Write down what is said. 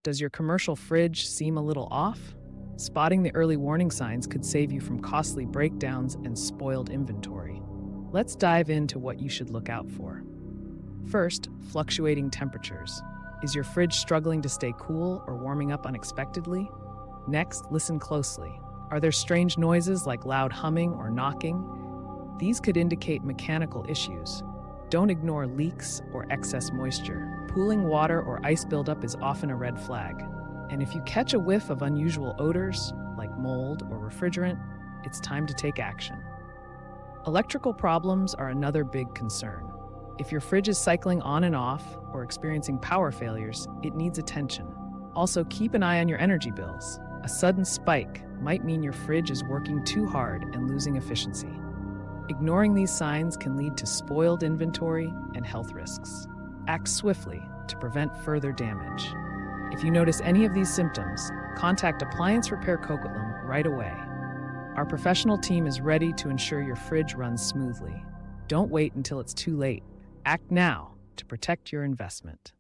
Does your commercial fridge seem a little off? Spotting the early warning signs could save you from costly breakdowns and spoiled inventory. Let's dive into what you should look out for. First, fluctuating temperatures. Is your fridge struggling to stay cool or warming up unexpectedly? Next, listen closely. Are there strange noises like loud humming or knocking? These could indicate mechanical issues. Don't ignore leaks or excess moisture. Pooling water or ice buildup is often a red flag. And if you catch a whiff of unusual odors, like mold or refrigerant, it's time to take action. Electrical problems are another big concern. If your fridge is cycling on and off or experiencing power failures, it needs attention. Also, keep an eye on your energy bills. A sudden spike might mean your fridge is working too hard and losing efficiency. Ignoring these signs can lead to spoiled inventory and health risks. Act swiftly to prevent further damage. If you notice any of these symptoms, contact Appliance Repair Coquitlam right away. Our professional team is ready to ensure your fridge runs smoothly. Don't wait until it's too late. Act now to protect your investment.